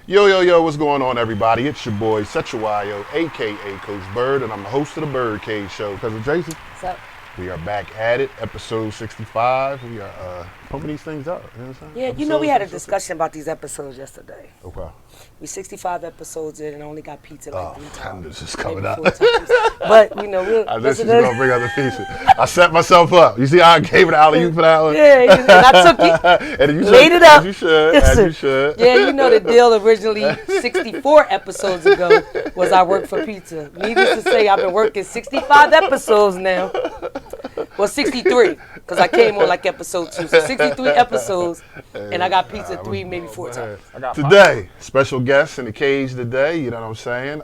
Yo, yo, yo, what's going on, everybody? It's your boy, Sechuayo, a.k.a. Coach Bird, and I'm the host of the BYRDCAGE Show. Cousin Tracy, What's up? we are back at it, episode 65. We are pumping these things out. You know what I'm saying? Yeah, you know we had a discussion about these episodes yesterday. Okay. We 65 episodes in and only got pizza like 3 times. This is coming maybe up. 4 times. But, you know, we'll... I knew she's going to bring other pieces. I set myself up. You see how I gave it the alley-oop for that one? Yeah, and I took it, And you laid it up. As you should, as you should. Yeah, you know the deal originally 64 episodes ago was I worked for pizza. Needless to say, I've been working 65 episodes now. Well, 63, because I came on like episode 2. So 63 episodes, and I got pizza 3, maybe 4 times. Today, special guest in the cage today, you know what I'm saying?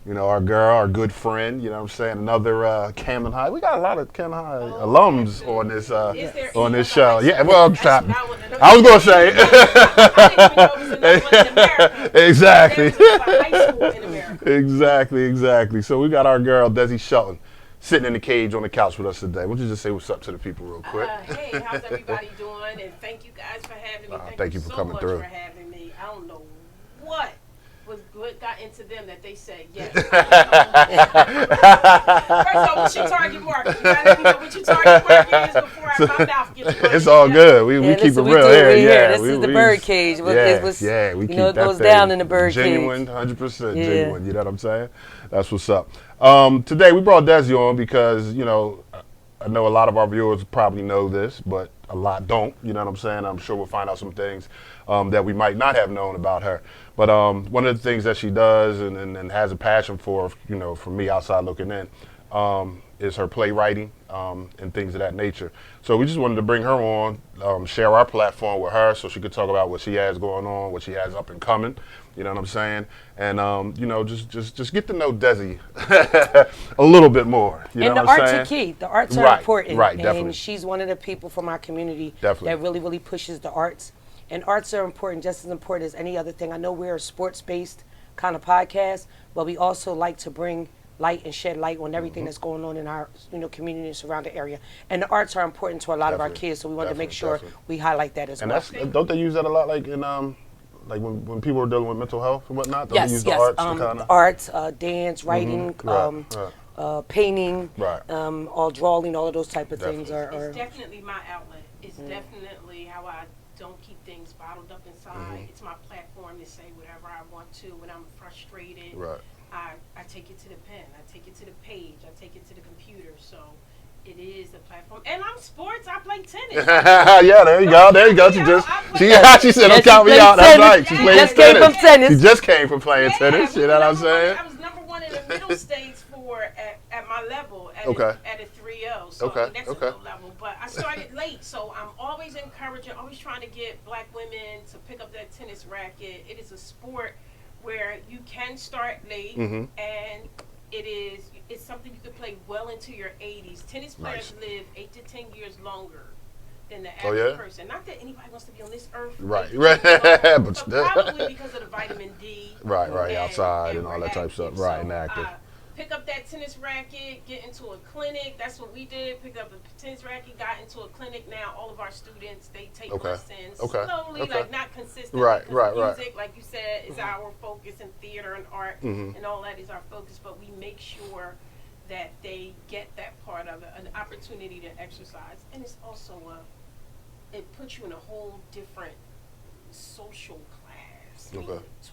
You know, our girl, our good friend, you know what I'm saying? Another Camden High. We got a lot of Camden High alums on this show. Yeah, well, I'm trying. I was going to say. Exactly. Exactly. So we got our girl, DESI Shelton, sitting in the cage on the couch with us today. Why don't you just say what's up to the people real quick? Hey, how's everybody doing? And thank you guys for having me. Thank you for so coming much through. For having me. I don't know what got into them that they said yes. First of all, what's your target market? You gotta let me know what your target market is before my mouth gets running. It's all good. We keep it real here. Yeah, this is the BYRDCAGE. We keep it that goes thing down in the BYRDCAGE. Genuine, 100% genuine. You know what I'm saying? That's what's up. Today we brought DESI on because, you know, I know a lot of our viewers probably know this, but a lot don't. You know what I'm saying? I'm sure we'll find out some things that we might not have known about her. But one of the things that she does and has a passion for, you know, for me outside looking in, is her playwriting and things of that nature. So we just wanted to bring her on, share our platform with her so she could talk about what she has going on, what she has up and coming. You know what I'm saying? And, you know, just get to know DESI a little bit more. You know and the what I'm arts saying? are key. The arts are important. Right, and definitely. she's one of the people from our community Definitely. that really, really pushes the arts. And arts are important, just as important as any other thing. I know we're a sports-based kind of podcast, but we also like to bring light and shed light on everything that's going on in our community and surrounding area. And the arts are important to a lot of our kids, so we wanted to make sure we highlight that as well. And don't they use that a lot, like in like when people are dealing with mental health and whatnot? Don't Yes, they use yes. the arts to kind of arts, dance, writing, painting, Right. all drawing, all of those type of things are. It's definitely my outlet. It's definitely how I don't keep things bottled up inside. It's my platform to say whatever I want to when I'm frustrated. Right. I take it to the pen. I take it to the page. I take it to the computer. So it is a platform. And I'm sports. I play tennis. Yeah, there you go. There you go. She said, "Don't count me out." That's right. She played just came from tennis. She just came from playing tennis. You know what I'm saying? I was #1 in the middle states at my level at a 3-0. So that's a low level. But I started late, so I'm always encouraging, always trying to get black women to pick up that tennis racket. It is a sport where you can start late, and it's something you can play well into your 80s. Tennis players live 8 to 10 years longer than the average person. Not that anybody wants to be on this earth. Right. But probably because of the vitamin D. Right, outside and all that type of stuff. Right, and active. Pick up that tennis racket, get into a clinic. That's what we did. Pick up a tennis racket, got into a clinic. Now all of our students, they take lessons slowly, like not consistently. Right. Music, like you said, is our focus, and theater and art and all that is our focus. But we make sure that they get that part of it, an opportunity to exercise. And it's also it puts you in a whole different social class.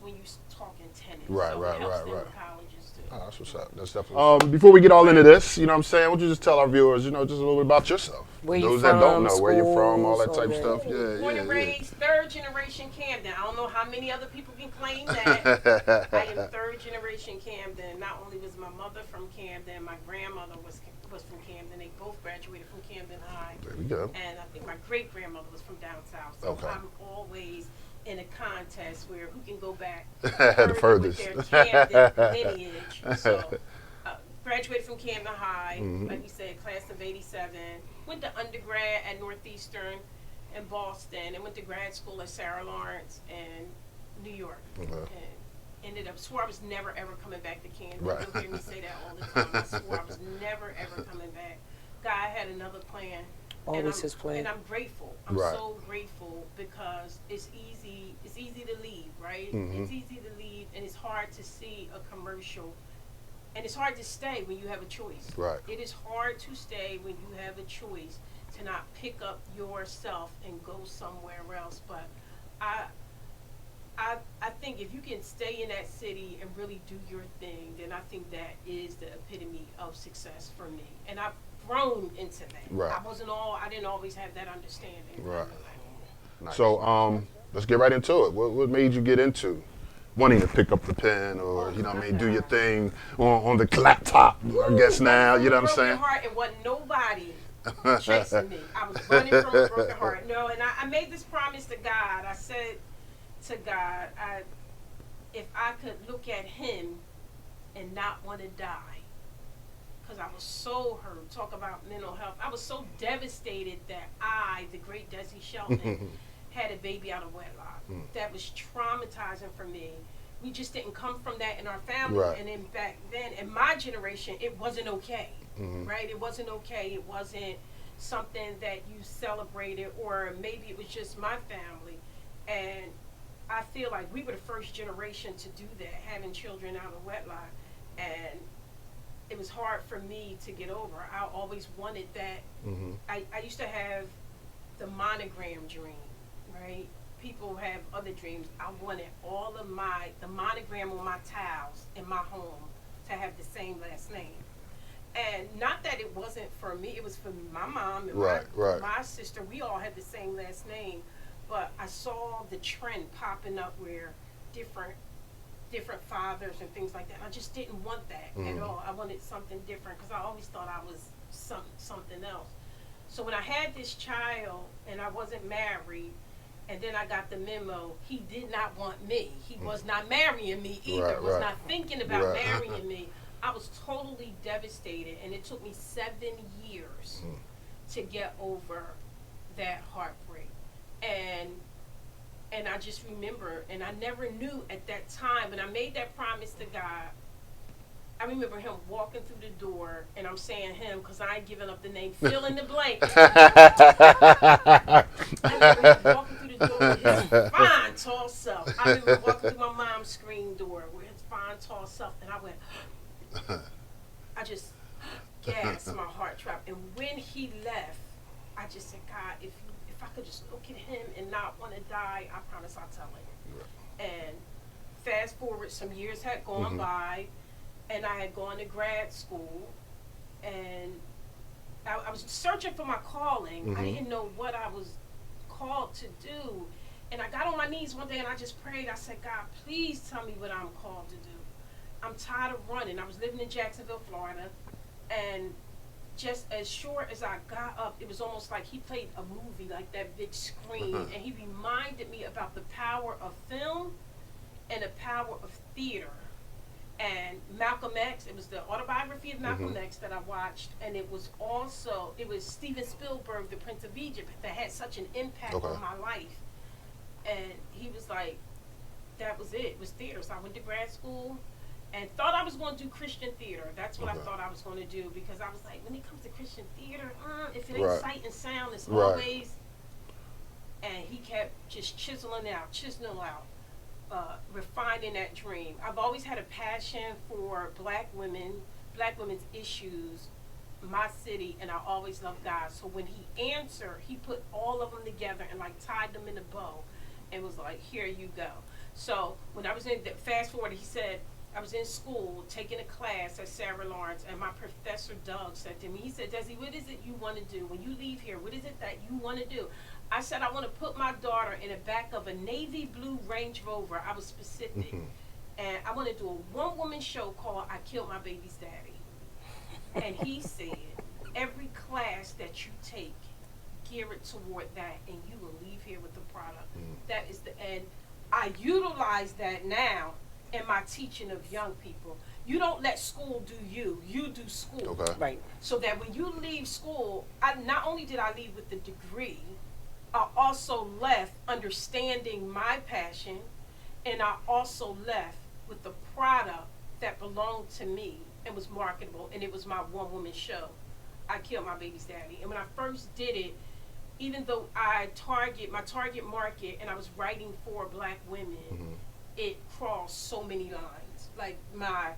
When you talking tennis. Right. Colleges too. Oh, that's what's up. That's definitely. Before we get all into this, you know what I'm saying? Why don't you just tell our viewers, you know, just a little bit about yourself? Those that don't know where you're from, all that type of stuff. Born and raised, 3rd generation Camden. I don't know how many other people can claim that. I am 3rd generation Camden. Not only was my mother from Camden, my grandmother was from Camden. They both graduated from Camden High. There we go. And I think my great grandmother was from down south. So I'm always in a contest where who can go back the furthest with their Camden lineage. So graduated from Camden High, like we said, class of '87. Went to undergrad at Northeastern in Boston, and went to grad school at Sarah Lawrence in New York. And ended up, swore I was never ever coming back to Camden. You'll hear me say that all the time. I swore I was never ever coming back. God had another plan. Always his plan. And I'm grateful. I'm Right. so grateful because it's easy to leave, right? Mm-hmm. It's easy to leave, and it's hard to see a commercial, and it's hard to stay when you have a choice. Right. It is hard to stay when you have a choice to not pick up yourself and go somewhere else. But I I think if you can stay in that city and really do your thing, then I think that is the epitome of success for me. And I've grown into that. Right. I didn't always have that understanding. Right. Nice. So let's get right into it. What made you get into wanting to pick up the pen, or you know what I mean, do your thing on the laptop? I guess now, you know what I'm saying. Heart, it wasn't nobody chasing me. I was running from a broken heart. No, and I made this promise to God. I said to God, if I could look at Him and not want to die, because I was so hurt. Talk about mental health. I was so devastated that I, the great DESI Shelton, had a baby out of wedlock. That was traumatizing for me. We just didn't come from that in our family. Right. And then back then, in my generation, it wasn't okay. Right? It wasn't okay. It wasn't something that you celebrated, or maybe it was just my family. And I feel like we were the first generation to do that, having children out of wedlock. And it was hard for me to get over. I always wanted that. I used to have the monogram dream, right? People have other dreams. I wanted all of the monogram on my towels in my home to have the same last name. And not that it wasn't for me, it was for my mom and my sister. We all had the same last name. But I saw the trend popping up where different fathers and things like that. And I just didn't want that at all. I wanted something different because I always thought I was something else. So when I had this child and I wasn't married, and then I got the memo, he did not want me. He was not marrying me either. Was not thinking about marrying me. I was totally devastated, and it took me 7 years to get over that heartbreak. And I just remember, and I never knew at that time, when I made that promise to God, I remember him walking through the door, and I'm saying him because I ain't giving up the name, fill in the blank. I remember him walking through the door with his fine, tall self. I remember walking through my mom's screen door with his fine, tall self, and I went, I just gasped, my heart dropped. And when he left, I just said, God, if I could just look at him and not want to die, I promise I'll tell him. And fast forward, some years had gone by, and I had gone to grad school, and I was searching for my calling. I didn't know what I was called to do. And I got on my knees one day and I just prayed. I said, God, please tell me what I'm called to do. I'm tired of running. I was living in Jacksonville, Florida, and just as short as I got up, it was almost like he played a movie, like that big screen, and he reminded me about the power of film and the power of theater. And Malcolm X, it was the autobiography of Malcolm X that I watched, and it was Steven Spielberg, the Prince of Egypt, that had such an impact on my life. And he was like, that was it. It was theater. So I went to grad school and thought I was going to do Christian theater. That's what I thought I was going to do, because I was like, when it comes to Christian theater, if it ain't sight and sound, it's always. And he kept just chiseling out, refining that dream. I've always had a passion for black women's issues, my city, and I always loved God. So when he answered, he put all of them together and like tied them in a bow and was like, here you go. So when I was fast forward, he said, I was in school taking a class at Sarah Lawrence, and my professor Doug said to me, he said, Desi, what is it you want to do? When you leave here, what is it that you want to do? I said, I want to put my daughter in the back of a navy blue Range Rover. I was specific. And I want to do a one-woman show called I Killed My Baby's Daddy. And he said, every class that you take, gear it toward that, and you will leave here with the product. That is and I utilize that now in my teaching of young people. You don't let school do you do school. Right. So that when you leave school, not only did I leave with the degree, I also left understanding my passion, and I also left with the product that belonged to me and was marketable, and it was my one-woman show. I killed my baby's daddy. And when I first did it, even though my target market, and I was writing for black women, it crossed so many lines. Like my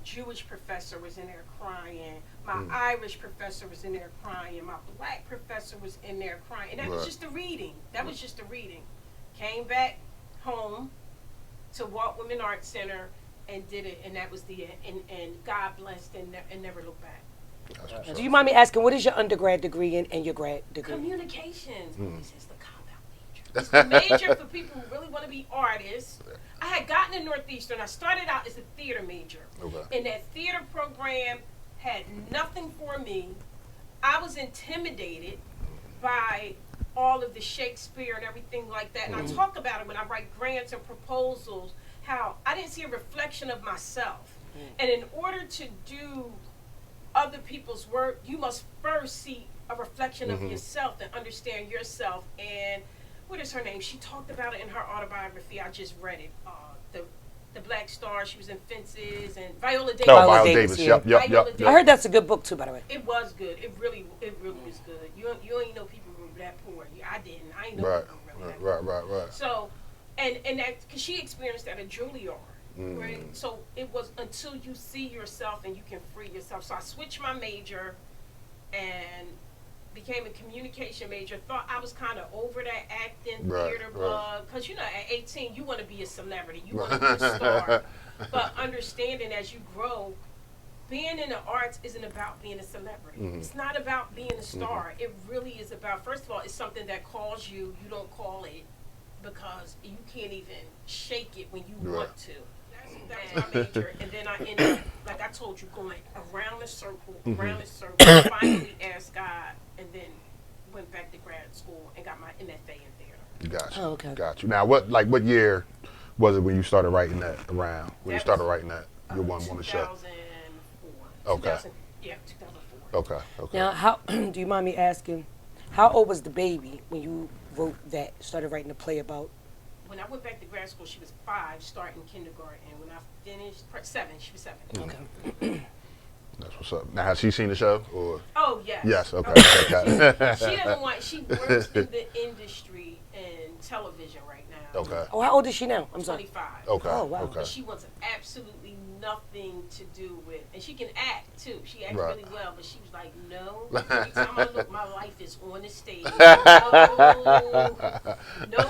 Jewish professor was in there crying. My Irish professor was in there crying. My black professor was in there crying. And that was just a reading. That was just a reading. Came back home to Walt Women Art Center and did it, and that was the end. And God blessed and never looked back. Do you mind me asking, what is your undergrad degree and your grad degree? Communications. This is the cop-out major. It's the major for people who really want to be artists. I had gotten to Northeastern. I started out as a theater major. Okay. And that theater program had nothing for me. I was intimidated by all of the Shakespeare and everything like that. And I talk about it when I write grants and proposals, how I didn't see a reflection of myself. And in order to do other people's work, you must first see a reflection of yourself and understand yourself. And what is her name? She talked about it in her autobiography. I just read it. The Black Star. She was in Fences and Viola Davis. Oh, Viola Davis. Yep. I heard that's a good book too, by the way. It was good. It really was good. You ain't know people were that poor. I didn't. I ain't know people were really that poor. Right. So, and that because she experienced that at Juilliard. Right? So it was until you see yourself and you can free yourself. So I switched my major and became a communication major. Thought I was kind of over that acting theater bug. Because, at 18, you want to be a celebrity. You want to be a star. But understanding as you grow, being in the arts isn't about being a celebrity. It's not about being a star. It really is about, first of all, it's something that calls you. You don't call it because you can't even shake it when you want to. That was my major, and then I ended up, like I told you, going around the circle, finally asked God, and then went back to grad school and got my MFA in theater. Gotcha. Oh, okay. Got you. Now, what year was it when you started writing that around? When you started writing that, your one woman show? 2004. Okay. 2004. Okay. Now, how do you mind me asking, how old was the baby when you wrote that, started writing the play about? When I went back to grad school, she was 5, starting kindergarten. And when I finished, 7, she was 7. Okay. That's what's up. Now, has she seen the show? Or? Oh, yes. Yes, okay. She doesn't want, she works in the industry in television right now. Okay. Oh, how old is she now? I'm sorry. 25. Okay. Oh, wow. Okay. And she wants absolutely nothing to do with, and she can act too. She acts really well, but she was like, no. Every time I look, my life is on the stage. No,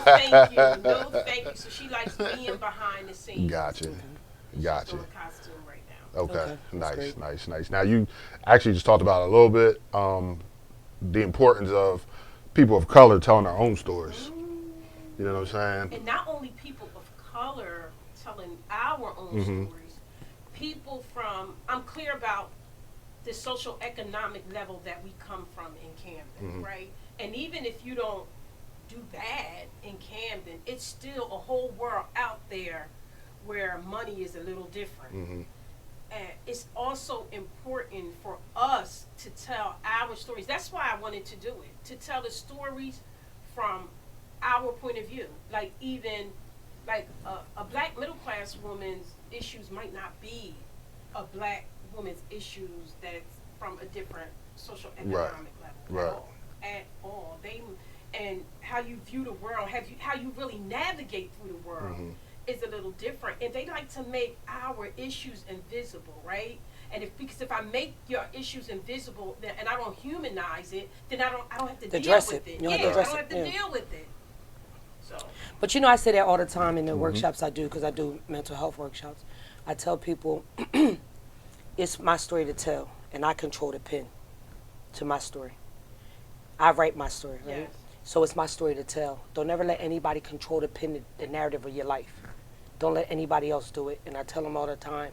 thank you. No, thank you. So she likes being behind the scenes. Gotcha. She's Gotcha. doing costume right now. Okay. Nice. Nice. Now, you actually just talked about it a little bit, the importance of people of color telling their own stories. You know what I'm saying? And not only people of color telling our own stories, people from, I'm clear about the social economic level that we come from in Camden, right? And even if you don't do bad in Camden, it's still a whole world out there where money is a little different. And it's also important for us to tell our stories. That's why I wanted to do it, to tell the stories from our point of view. Like even like a black middle class woman's issues might not be a black woman's issues that's from a different social economic level at all. They and how you view the world, how you really navigate through the world is a little different. And they like to make our issues invisible, right? And because if I make your issues invisible, then, and I don't humanize it, then I don't have to deal with it. I don't have to deal with it. So. But I say that all the time in the workshops I do, because I do mental health workshops. I tell people, it's my story to tell, and I control the pen to my story. I write my story, right? Yes. So it's my story to tell. Don't ever let anybody control the pen, the narrative of your life. Don't let anybody else do it. And I tell them all the time,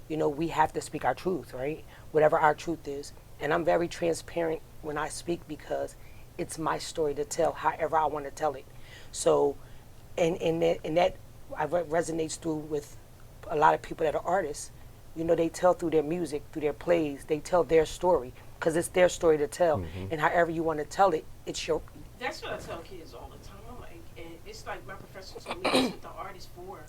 we have to speak our truth, right? Whatever our truth is. And I'm very transparent when I speak because it's my story to tell however I want to tell it. So, and that resonates through with a lot of people that are artists. They tell through their music, through their plays, they tell their story because it's their story to tell. And however you want to tell it, it's your. That's what I tell kids all the time. I'm like, and it's like my professor told me that's what the art is for.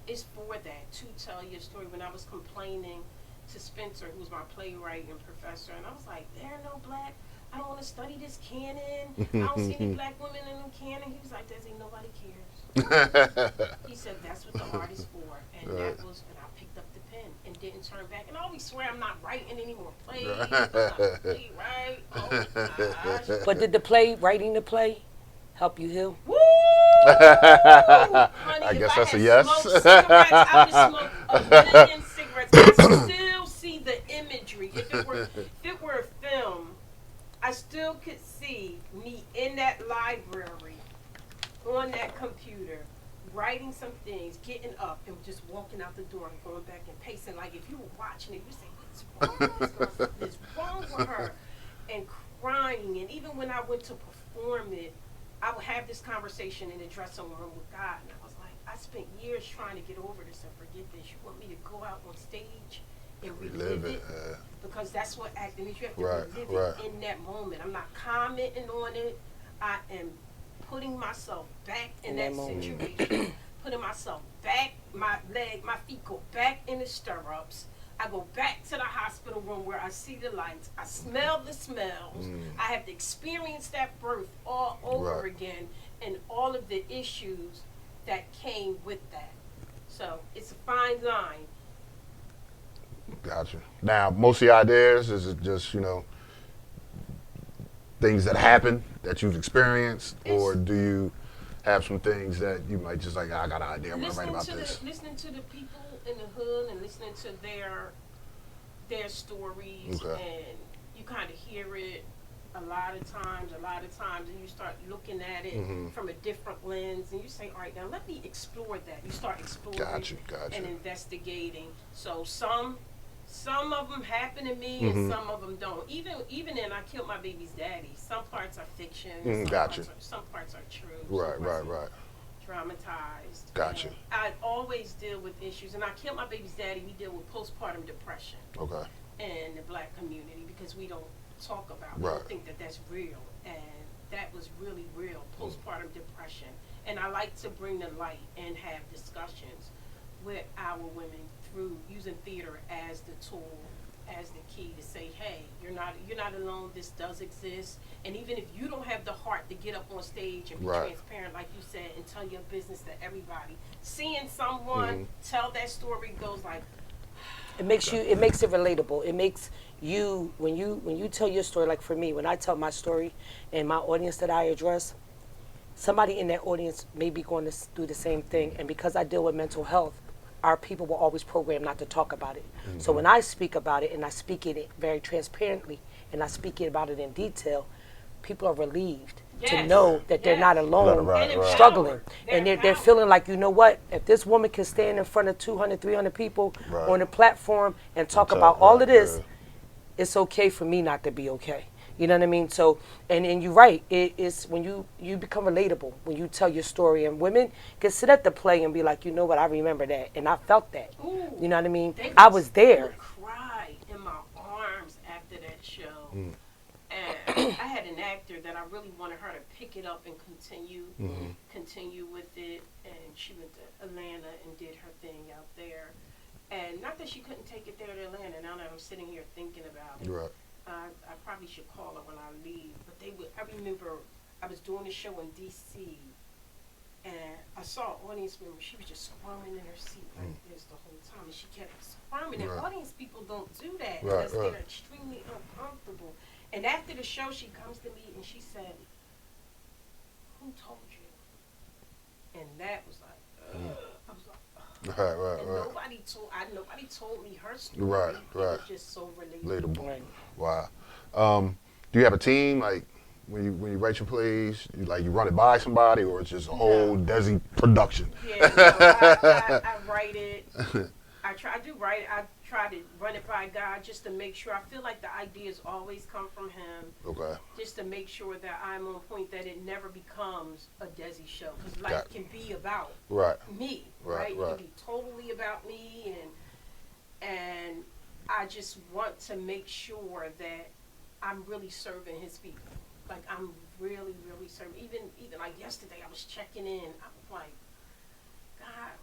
It's for that, to tell your story. When I was complaining to Spencer, who's my playwright and professor, and I was like, there are no black. I don't want to study this canon. I don't see any black women in the canon. He was like, Desi, nobody cares. He said, that's what the art is for. And that was, and I picked up the pen and didn't turn back. And I always swear I'm not writing any more plays. I'm not a playwright. Oh my gosh. But did writing the play, help you heal? Woo! Honey, I guess if that's I a had yes. smoked cigarettes, I would smoke a million cigarettes. I still see the imagery. If it were a film, I still could see me in that library, on that computer, writing some things, getting up, and just walking out the door and going back and pacing. Like if you were watching it, you say, "What's wrong with this girl? Something is wrong with her," and crying. And even when I went to perform it, I would have this conversation in the dressing room with God, and I was like, I spent years trying to get over this and forget this. You want me to go out on stage and relive it? Because that's what acting is. You have to relive it in that moment. I'm not commenting on it. I am putting myself back in that situation, putting myself back, my feet go back in the stirrups. I go back to the hospital room where I see the lights. I smell the smells. I have to experience that birth all over again and all of the issues that came with that. So it's a fine line. Gotcha. Now, most of your ideas, is it just, things that happen that you've experienced, or do you have some things that you might just like, I got an idea, I'm going to write about this? Listening to the people in the hood and listening to their stories, and you kind of hear it a lot of times, and you start looking at it from a different lens, and you say, all right, now let me explore that. You start exploring and investigating. So some of them happen to me, and some of them don't. Even in I Killed My Baby's Daddy, some parts are fiction, some parts are true. Right. Dramatized. Gotcha. I always deal with issues, and I Killed My Baby's Daddy, we deal with postpartum depression. Okay. In the black community, because we don't talk about, we don't think that that's real, and that was really real, postpartum depression. And I like to bring the light and have discussions with our women through using theater as the tool, as the key to say, hey, you're not alone, this does exist. And even if you don't have the heart to get up on stage and be transparent, like you said, and tell your business to everybody, seeing someone tell that story goes like, it makes it relatable. It makes you, when you tell your story, like for me, when I tell my story and my audience that I address, somebody in that audience may be going to do the same thing. And because I deal with mental health, our people were always programmed not to talk about it. So when I speak about it, and I speak it very transparently, and I speak about it in detail, people are relieved to know that they're not alone struggling. And they're feeling like, you know what, if this woman can stand in front of 200, 300 people on a platform and talk about all of this, it's okay for me not to be okay. You know what I mean? So, and you're right. It's when you become relatable, when you tell your story, and women can sit at the play and be like, you know what, I remember that, and I felt that. Ooh, you know what I mean? I was there. Cried in my arms after that show, and I had an actor that I really wanted her to pick it up and continue with it, and she went to Atlanta and did her thing out there, and not that she couldn't take it there to Atlanta. Now that I'm sitting here thinking about it. Right. I probably should call her when I leave, but I remember I was doing a show in DC, and I saw an audience member. She was just squirming in her seat like this the whole time, and she kept squirming. And audience people don't do that unless they're extremely uncomfortable. And after the show, she comes to me and she said, "Who told you?" And that was like, I was like. Nobody told me her story. It was just so relatable. Wow. Do you have a team? Like when you write your plays, you run it by somebody, or it's just a whole DESI production? Yeah, no, I write it. I try to run it by God just to make sure. I feel like the ideas always come from Him. Okay. Just to make sure that I'm on point, that it never becomes a DESI show, because life can be about me, right? It can be totally about me, and I just want to make sure that I'm really serving His people. Like I'm really, really serving. Even like yesterday, I was checking in. I was like, God,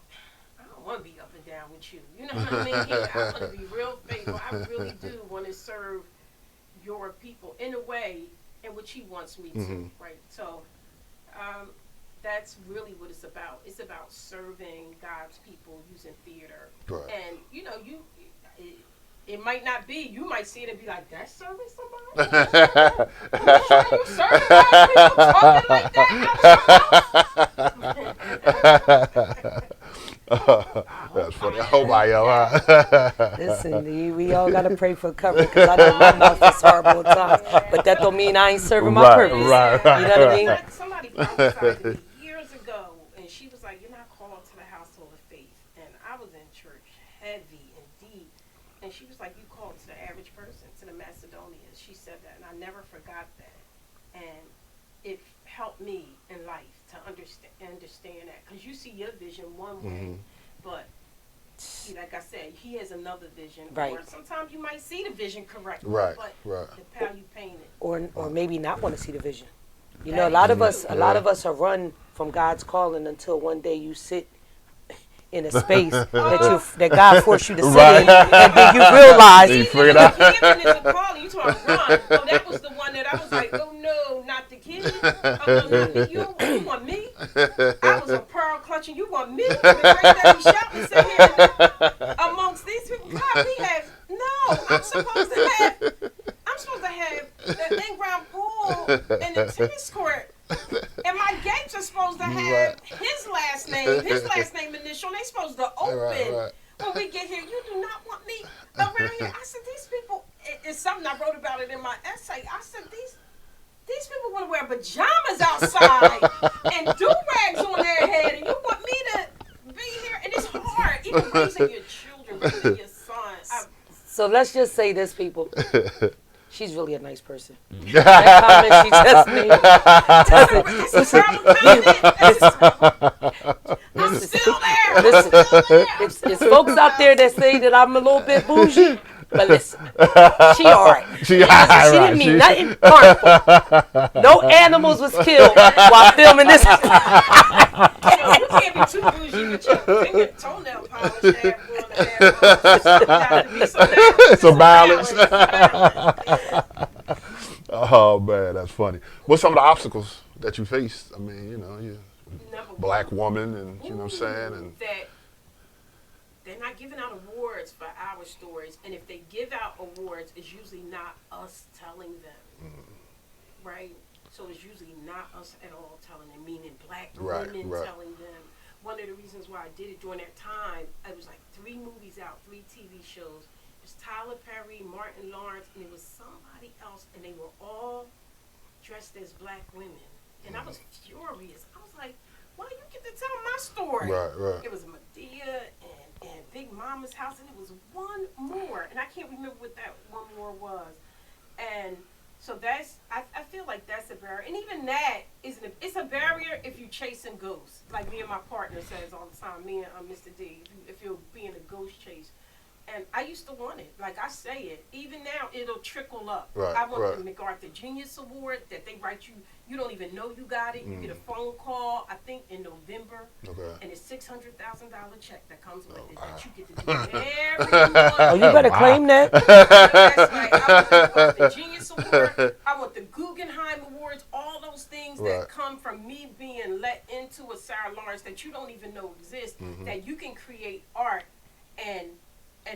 I don't want to be up and down with you. You know what I mean? I want to be real faithful. I really do want to serve your people in a way in which he wants me to, right? So that's really what it's about. It's about serving God's people using theater. Right. And, you know, it might not be. You might see it and be like, that's serving somebody? You sure you serving God's people talking like that? That's funny. I hope I am. Listen, we all got to pray for cover because I know my mouth is horrible at times. But that don't mean I ain't serving my purpose. Right. You know what I mean? Somebody prophesied to me years ago, and she was like, you're not called to the household of faith. And I was in church heavy and deep. And she was like, you called to the average person, to the Macedonians. She said that, and I never forgot that. And it helped me in life to understand that. Because you see your vision one way, but like I said, he has another vision. Right. Or sometimes you might see the vision correctly, Right. but Right. the how you paint it. Or maybe not want to see the vision. You know, a lot of us are run from God's calling until one day you sit in a space that God forced you to sit in, and then you realize. You figure it out. You talking run. Oh, that was the one that I was like, oh no, not the kid. Oh no, not me. You want me? I was a pearl clutching. You want me? Right there, shouting, sitting here amongst these people. God, we have I'm supposed to have the in-ground pool and the tennis court. And my gates are supposed to have his last name initial. They're supposed to open. Right. When we get here, you do not want me around here. I said, these people, it's something I wrote about it in my essay. I said, these people want to wear pajamas outside and do-rags on their head, and you want me to be here? And it's hard, even raising your children, raising your son. So let's just say this, people. She's really a nice person. That comment she just made. I'm still there. Listen, it's folks out there that say that I'm a little bit bougie, but listen, she all right. She didn't mean nothing harmful. No animals was killed while filming this. You can't be too bougie with your finger toenail polish. It's a balance. Oh man, that's funny. What's some of the obstacles that you faced? I mean, you know, you're a black woman, and you know what I'm saying, and that they're not giving out awards for our stories, and if they give out awards, it's usually not us telling them, right? So it's usually not us at all telling them, meaning black women telling them. One of the reasons why I did it during that time, it was like 3 movies out, 3 TV shows. It was Tyler Perry, Martin Lawrence, and it was somebody else, and they were all dressed as black women. And I was furious. I was like, why you get to tell my story? Right. It was Medea and Big Mama's house, and it was one more. And I can't remember what that one more was. And so that's, I feel like that's a barrier. And even that, it's a barrier if you're chasing ghosts. Like me and my partner says all the time, me and Mr. D, if you're being a ghost chase. And I used to want it. Like I say it. Even now, it'll trickle up. Right, I want the MacArthur Genius Award that they write you. You don't even know you got it. You get a phone call, I think, in November. Okay. And it's $600,000 check that comes with it that you get to do every month. Oh, you better claim that. That's right. I want the Genius Award. I want the Guggenheim Awards. All those things that come from me being let into a Sarah Lawrence that you don't even know exist. That you can create art and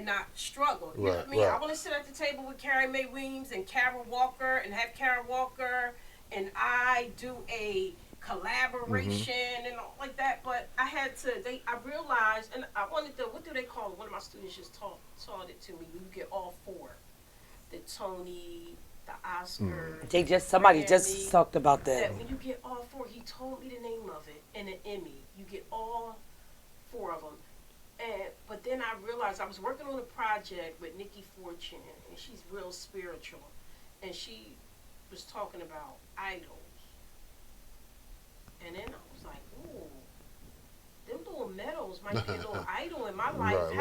not struggle. You know what I mean? I want to sit at the table with Carrie Mae Weems and Kara Walker and have Kara Walker and I do a collaboration and all like that. But I had to, I realized, and I wanted to, what do they call it? One of my students just taught it to me. You get all 4. The Tony, the Oscar. Somebody just talked about that. When you get all 4, he told me the name of it, and an Emmy. You get all 4 of them. But then I realized I was working on a project with Nikki Fortune, and she's real spiritual, and she was talking about idols. And then I was like, ooh, them little medals might be a little idol in my life.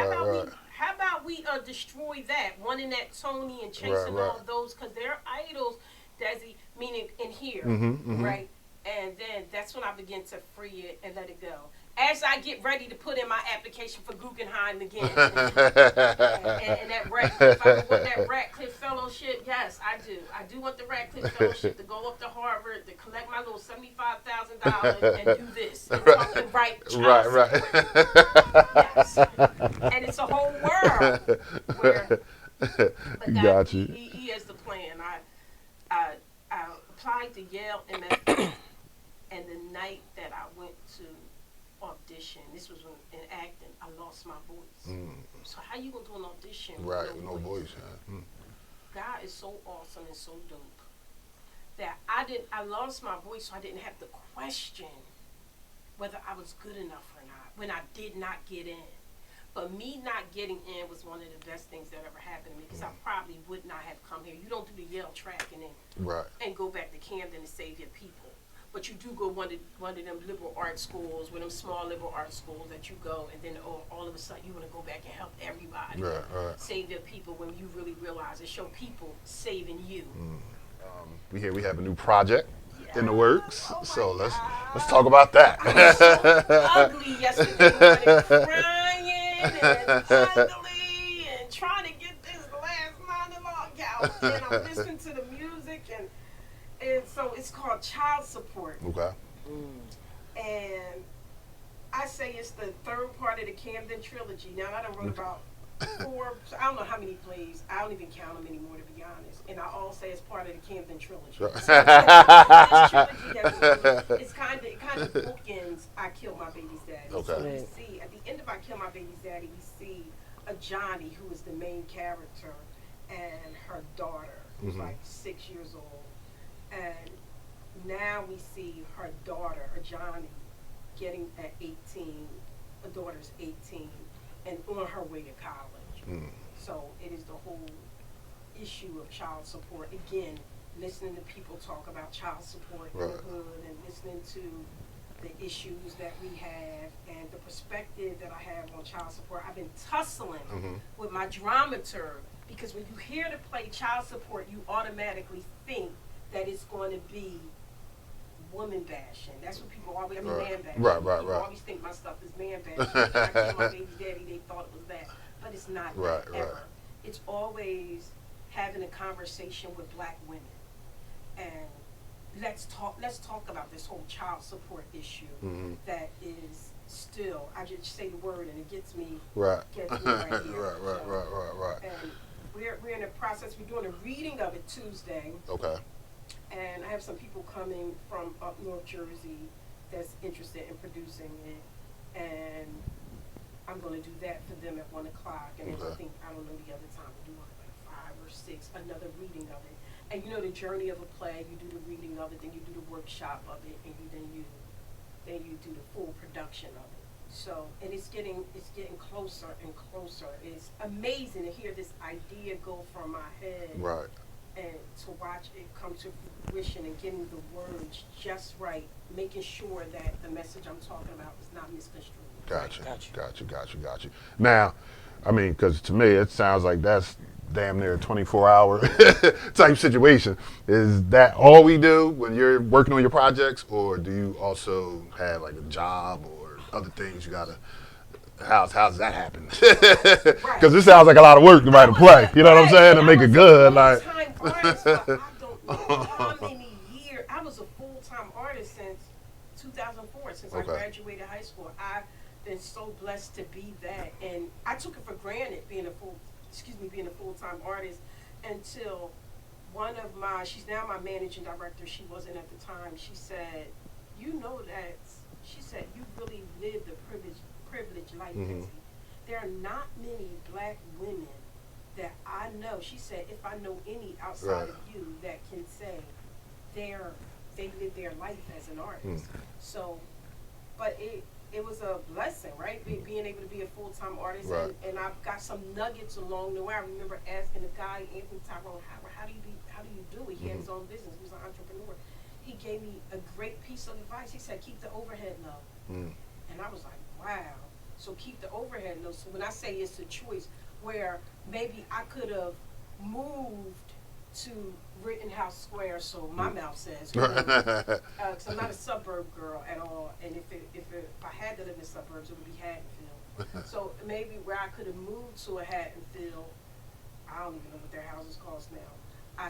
How about we destroy that, wanting that Tony and chasing all of those, because they're idols, DESI, meaning in here, right? And then that's when I began to free it and let it go. as I get ready to put in my application for Guggenheim again, and that Radcliffe, I want that Radcliffe Fellowship. Yes, I do. I do want the Radcliffe Fellowship to go up to Harvard to collect my little $75,000 and do this and talk and write child support. Yes, and it's a whole world where. But God, Got you. he has the plan. I applied to Yale MFA, and the night that I went to audition, this was in acting, I lost my voice. So how you gonna do an audition with no voice? God is so awesome and so dope that I lost my voice, so I didn't have to question whether I was good enough or not when I did not get in. But me not getting in was one of the best things that ever happened to me, because I probably would not have come here. You don't do the Yale track and go back to Camden and save your people. But you do go one of them liberal arts schools, one of them small liberal arts schools that you go, and then all of a sudden you want to go back and help everybody save their people, when you really realize it's your people saving you. We have a new project in the works, so let's talk about about that. I was so ugly yesterday morning, crying and ugly and trying to get this last monologue out, and I'm listening to the music, and so it's called Child Support. Okay. And I say it's the third part of the Camden trilogy. Now I done wrote about 4, I don't know how many plays. I don't even count them anymore, to be honest. And I all say it's part of the Camden trilogy. So this trilogy it's kind of bookends I Killed My Baby's Daddy. Okay. So we see at the end of I Killed My Baby's Daddy, we see a Johnny who is the main character, and her daughter who's like 6 years old. And now we see her daughter, or Johnny, getting at 18. Her daughter's 18 and on her way to college. So it is the whole issue of child support. Again, listening to people talk about child support in the hood, and listening to the issues that we have and the perspective that I have on child support. I've been tussling with my dramaturg, because when you hear the play child support, you automatically think that it's going to be woman bashing. That's what people always, man bashing. People always think my stuff is man bashing. I Killed My Baby's Daddy, they thought it was that. But it's not that ever. It's always having a conversation with black women. And let's talk about this whole child support issue that is still, I just say the word and it gets me right here. Right. And we're in the process, we're doing a reading of it Tuesday. Okay. And I have some people coming from up North Jersey that's interested in producing it, and I'm going to do that for them at 1 o'clock. And then I don't know the other time, we'll do like 5 or 6, another reading of it. And you know the journey of a play, you do the reading of it, then you do the workshop of it, and then you do the full production of it. So, and it's getting closer and closer. It's amazing to hear this idea go from my head. Right. And to watch it come to fruition and getting the words just right, making sure that the message I'm talking about is not misconstrued. Gotcha. Now, I mean, because to me, it sounds like that's damn near a 24-hour type situation. Is that all we do when you're working on your projects, or do you also have like a job or other things you gotta? How's that happen? Because this sounds like a lot of work to write a play. You know what I'm saying? To make it good, like. Artist for I don't know how many years. I was a full-time artist since 2004, since I graduated high school. I've been so blessed to be that, and I took it for granted being a full-time artist until she's now my managing director. She wasn't at the time. She said, "You know that." She said, "You really lived a privileged life, Desi. There are not many black women that I know," she said, "if I know any outside of you that can say they live their life as an artist." So, but it was a blessing, right? Being able to be a full-time artist, and I've got some nuggets along the way. I remember asking the guy, Anthony Tyrone, how do you do it? He had his own business. He was an entrepreneur. He gave me a great piece of advice. He said, "Keep the overhead low." And I was like, wow. So keep the overhead low. So when I say it's a choice, where maybe I could have moved to Rittenhouse Square, so my mouth says, because I'm not a suburb girl at all. And if I had to live in the suburbs, it would be Haddonfield. So maybe where I could have moved to a Haddonfield, I don't even know what their houses cost now. I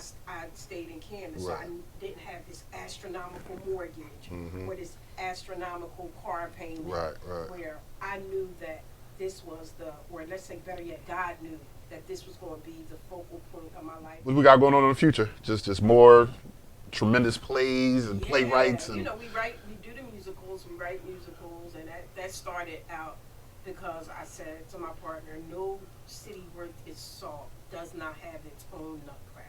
stayed in Camden, so I didn't have this astronomical mortgage or this astronomical car payment, where I knew that this was or let's say better yet, God knew that this was going to be the focal point of my life. What we got going on in the future? Just more tremendous plays and playwrights. And you know, we do the musicals, we write musicals, and that started out because I said to my partner, no city worth its salt does not have its own nutcracker.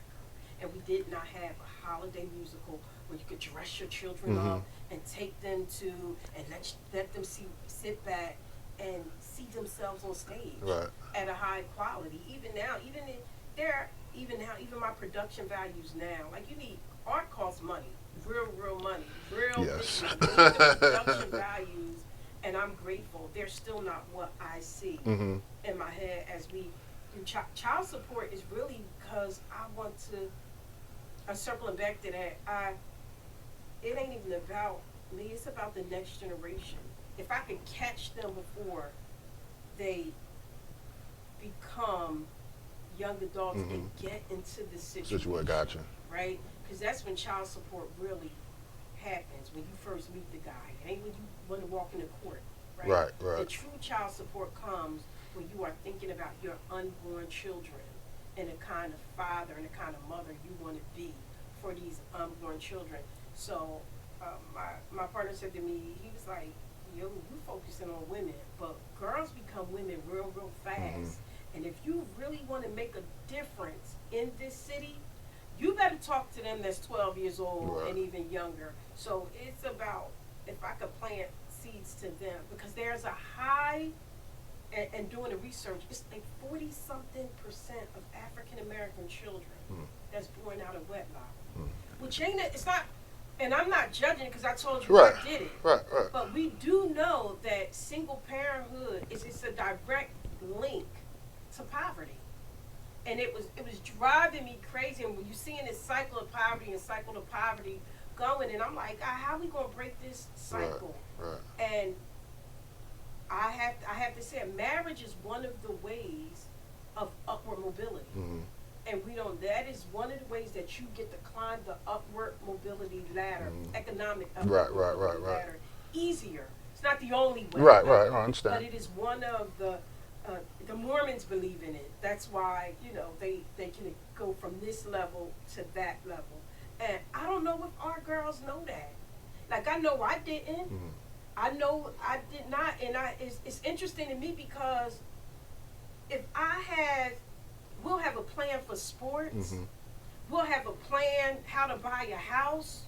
And we did not have a holiday musical where you could dress your children up and take them to and let them sit back and see themselves on stage at a high quality. Even my production values now, like art costs money, real money, yes. The production values, and I'm grateful. They're still not what I see in my head as we do. Child support is really because I want to. Circling back to that, it ain't even about me. It's about the next generation. If I can catch them before they become young adults and get into this situation, gotcha. Right? Because that's when child support really happens, when you first meet the guy. It ain't when you want to walk into court, right? Right. The true child support comes when you are thinking about your unborn children and the kind of father and the kind of mother you want to be for these unborn children. So my partner said to me, he was like, yo, you focusing on women, but girls become women real fast. And if you really want to make a difference in this city, you better talk to them that's 12 years old and even younger. So it's about, if I could plant seeds to them, because there's a high, and doing the research, it's like 40-something% of African American children that's born out of wedlock. Which it's not, and I'm not judging it because I told you I did it. Right. But we do know that single parenthood it's a direct link to poverty. And it was driving me crazy. And when you seeing this cycle of poverty going, and I'm like, how are we gonna break this cycle? Right. And I have to say, marriage is one of the ways of upward mobility. And that is one of the ways that you get to climb the upward mobility ladder, economic upward mobility ladder, easier. It's not the only way. Right, I understand. But it is one of the Mormons believe in it. That's why, they can go from this level to that level. And I don't know if our girls know that. Like, I know I didn't. I know I did not, and it's interesting to me because if we'll have a plan for sports, we'll have a plan how to buy a house,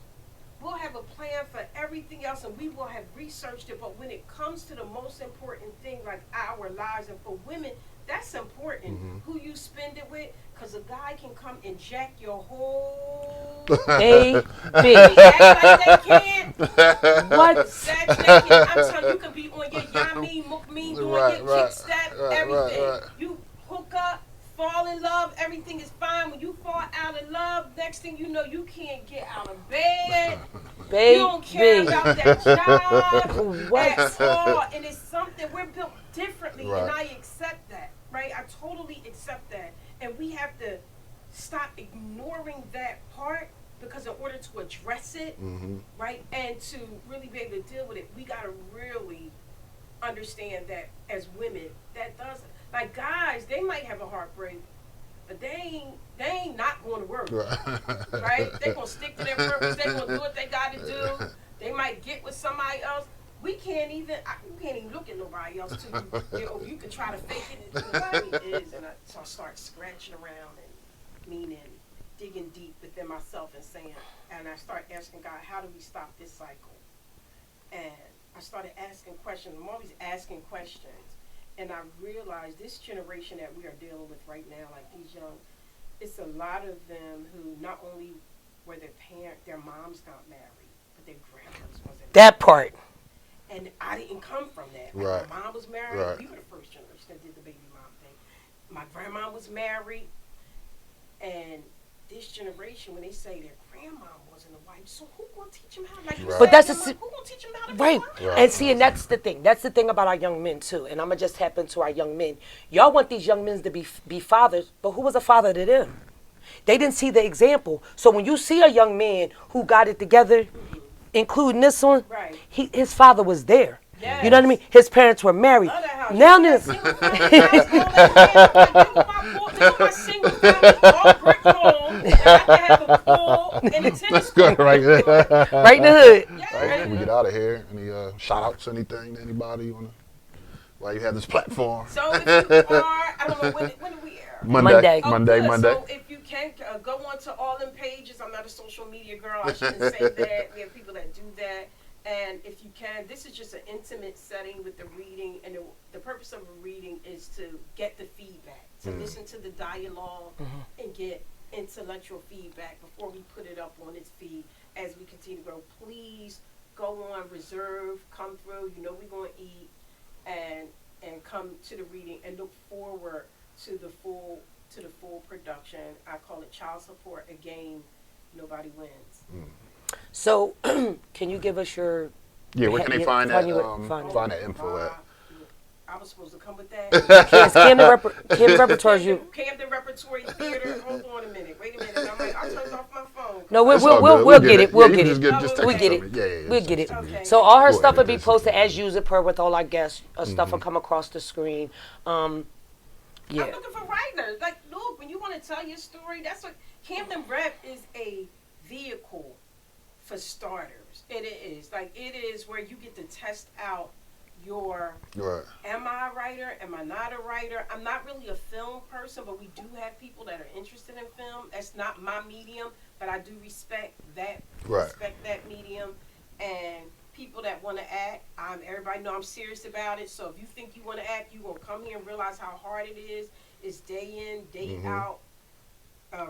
we'll have a plan for everything else, and we will have researched it, but when it comes to the most important thing, like our lives, and for women, that's important, who you spend it with, because a guy can come and jack your whole baby. Act like they can. What? Sex naked. I'm telling you, you can be on your yummy, mukmeen, doing your kick step, everything. You hook up, fall in love, everything is fine. When you fall out of love, next thing you know, you can't get out of bed. Baby. You don't care about that job at all. And it's something, we're built differently, and I accept that, right? I totally accept that. And we have to stop ignoring that part, because in order to address it, right, and to really be able to deal with it, we got to really understand that as women, that doesn't, like guys, they might have a heartbreak, but they ain't not going to work, right? They're going to stick to their purpose. They're going to do what they got to do. They might get with somebody else. You can't even look at nobody else till you can try to fake it. Nobody is, and so I start scratching around and digging deep within myself and I start asking God, how do we stop this cycle? And I started asking questions. I'm always asking questions, and I realized this generation that we are dealing with right now, like these young, it's a lot of them who not only were their moms got married, but their grandmothers wasn't. That part. And I didn't come from that. Like my mom was married. We were the first generation that did the baby mom thing. My grandma was married. And this this generation, when they say their grandma wasn't a wife, so who gonna teach them how? Like you Right. said, But that's who gonna teach them how to be right. wives? Right. And see, and that's the thing. That's the thing about our young men too. And I'm gonna just tap into our young men. Y'all want these young men to be fathers, but who was a father to them? They didn't see the example. So when you see a young man who got it together, including this one, Right. his father was there. Yes. You know what I mean? His parents were married. Love that house. Now You this, got single family house, all that. Like, my single family, all brick home. And I can have a pool and a tennis court. Right there. right in the hood. Yeah. We get out of here. Any shout outs, anything to anybody you wanna while you have this platform? So if you are, I don't know, when do we air? Monday. Oh, Monday. good. So if you can go on to all them pages. I'm not a social media girl. I shouldn't say that. We have people that do that. And if you can, this is just an intimate setting with the reading. And the purpose of a reading is to get the feedback, to listen to the dialogue and get intellectual feedback before we put it up on its feed as we continue to grow. Please go on, reserve, come through. You know we're going to eat and come to the reading and look forward to the full production. I call it child support, a game nobody wins. So, can you give us your? Yeah, where can they find that? Find that info at. I was supposed to come with that. Camden Repertories. Camden Repertory Theater. Hold on a minute. Wait a minute. I'm like, I turned off my phone. No, It's all good. we'll get it. We'll Yeah, get you it. just text We it get to it. me. Yeah, We'll just get it. text me. Okay. So all her Go stuff ahead, will be just- posted as usual per with all our guests. Stuff will come across the screen. Yeah. I'm looking for writers. Like, look, when you want to tell your story, that's what Camden Rep is, a vehicle for starters. It is. Like, it is where you get to test out your, Right. am I a writer? Am I not a writer? I'm not really a film person, but we do have people that are interested in film. That's not my medium, but I do respect that. Right. Respect that medium. And people that want to act, everybody know I'm serious about it. So if you think you want to act, you're going to come here and realize how hard it is. It's day in, day out,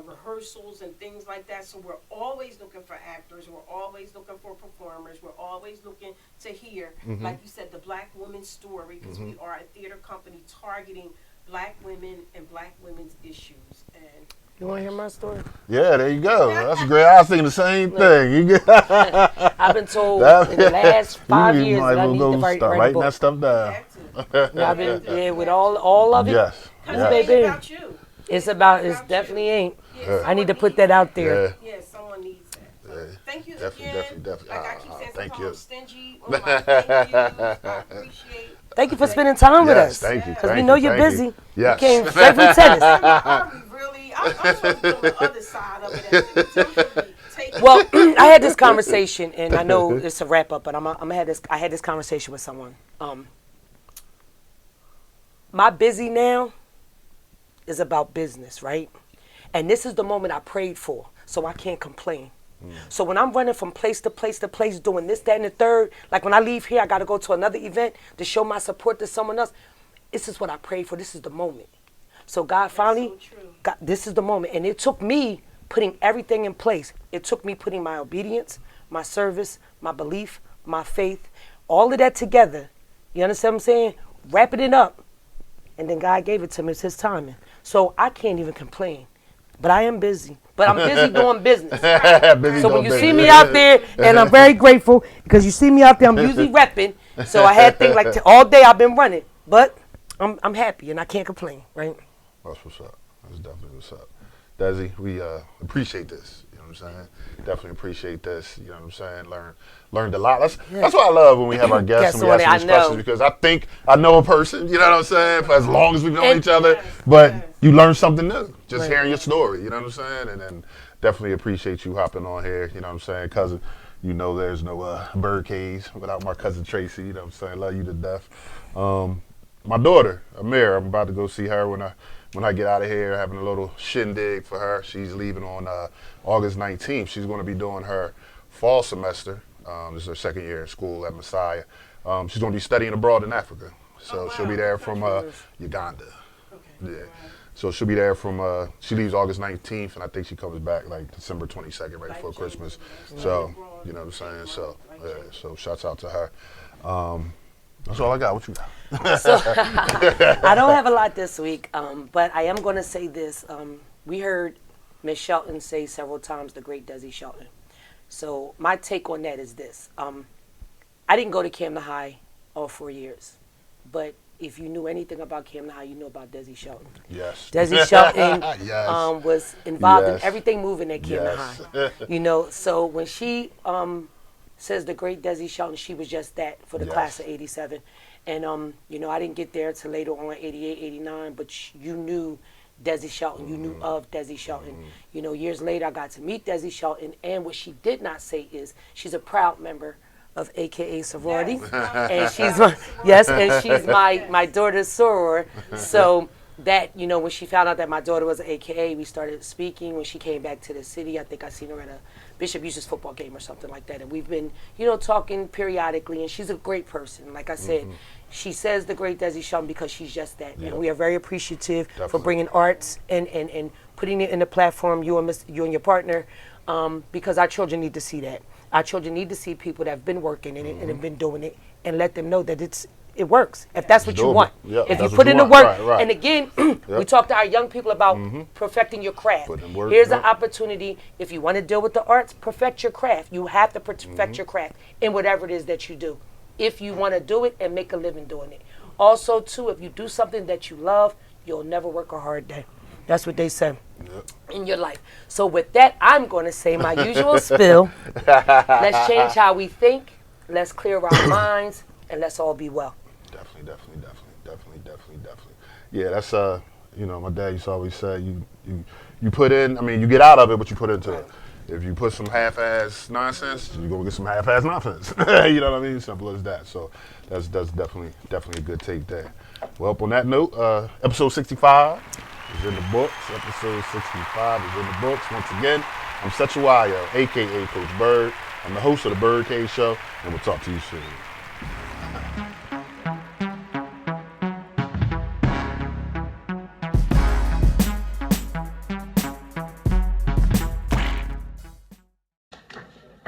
rehearsals and things like that. So we're always looking for actors. We're always looking for performers. We're always looking to hear, like you said, the Black woman's story, because we are a theater company targeting Black women and Black women's issues. And You want to hear my story? Yeah, there you go. That's great. I was thinking the same thing. You get I've been told in the last 5 you years might that I well need go to write start a writing book. that stuff down. Yeah, I've been with all of it. Yes. because yes. it ain't baby. about you. It's definitely ain't. Yeah, I need to someone put that needs out there. Yeah. Yeah, someone needs that. So Yeah. thank you Definitely, again. definitely. Like I keep saying, Thank sometimes you. I'm stingy on my thank yous. I appreciate. Thank you for spending time with Yes, us. thank you. Because we thank know you, you're thank busy. you. Yes. You came straight from tennis. Are we really? I'm supposed to be on the other side of it. I'm supposed to be taking. Well, I had this conversation, and I know it's a wrap up, but I had this conversation with someone. My busy now is about business, right? And this is the moment I prayed for, so I can't complain. So when I'm running from place to place to place, doing this, that, and the third, like when I leave here, I got to go to another event to show my support to someone else. This is what I prayed for. This is the moment. So God finally, so true. this is the moment. And it took me putting everything in place. It took me putting my obedience, my service, my belief, my faith, all of that together. You understand what I'm saying? Wrapping it up. And then God gave it to me. It's his timing. So I can't even complain. But I am busy. But I'm busy doing business. Busy So doing when you see business. me out there, and I'm very grateful because you see me out there, I'm usually repping. So I had things like all day I've been running. But I'm happy and I can't complain, right? That's what's up. That's definitely what's up. Desi, we appreciate this. You know what I'm saying? Definitely appreciate this. You know what I'm saying? Learned a lot. That's what I love when we have our guests and we ask them these questions, because I think I know a person, you know what I'm saying, for as long as we've known each other, but you learn something new just hearing your story, you know what I'm saying? And then definitely appreciate you hopping on here, you know what I'm saying, cousin. You know there's no birdcage without my cousin Tracy, you know what I'm saying? Love you to death. My daughter, Amir, I'm about to go see her when I get out of here, having a little shindig for her. She's leaving on August 19th. She's going to be doing her fall semester. This is her second year in school at Messiah. She's going to be studying abroad in Africa. So she'll be there from Uganda. Okay. Yeah. So she'll be there from, she leaves August 19th, and I think she comes back like December 22nd, right before Christmas. So, you know what I'm saying? So, yeah, so shouts out to her. That's all I got. What you got? So I don't have a lot this week, but I am going to say this. We heard Miss Shelton say several times the great Desi Shelton. So my take on that is this. I didn't go to Camden High all 4 years, but if you knew anything about Camden High, you know about Desi Shelton. Yes. Desi Shelton yes. Was involved Yes. in everything moving at Camden Yes. High. So when she says the great Desi Shelton, she was just that for the class of 87. And, I didn't get there till later on, 88, 89, but you knew Desi Shelton. You knew of Desi Shelton. Years later, I got to meet Desi Shelton, and what she did not say is she's a proud member of AKA sorority, and she's my daughter's soror. So that when she found out that my daughter was an AKA, we started speaking. When she came back to the city, I think I seen her at a Bishop Eustace football game or something like that, and we've been talking periodically. And she's a great person. Like I said, she says the great Desi Shelton because she's just that, and we are very appreciative for bringing arts and putting it in the platform. You and your partner, because our children need to see that. Our children need to see people that have been working in it and have been doing it, and let them know that it works. If that's what you want. Yep, if you that's put what in you the want. work, Right. and again, we talk to our young people about perfecting your craft. Put in work, Here's an opportunity. If you want to deal with the arts, perfect your craft. You have to perfect your craft in whatever it is that you do. If you want to do it and make a living doing it. Also, too, if you do something that you love, you'll never work a hard day. That's what they say in your life. So with that, I'm going to say my usual spill. Let's change how we think. Let's clear our minds, and let's all be well. Definitely. Yeah, that's my dad used to always say you put in. I mean, you get out of it what you put into it. If you put some half-ass nonsense, you're gonna get some half-ass nonsense. You know what I mean? Simple as that. So that's definitely a good take there. Well, on that note, episode 65 is in the books. Episode 65 is in the books. Once again, I'm Sechuayo, aka Coach Bird. I'm the host of the BYRDCAGE Show, and we'll talk to you soon.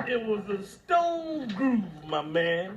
It was a stone groove, my man.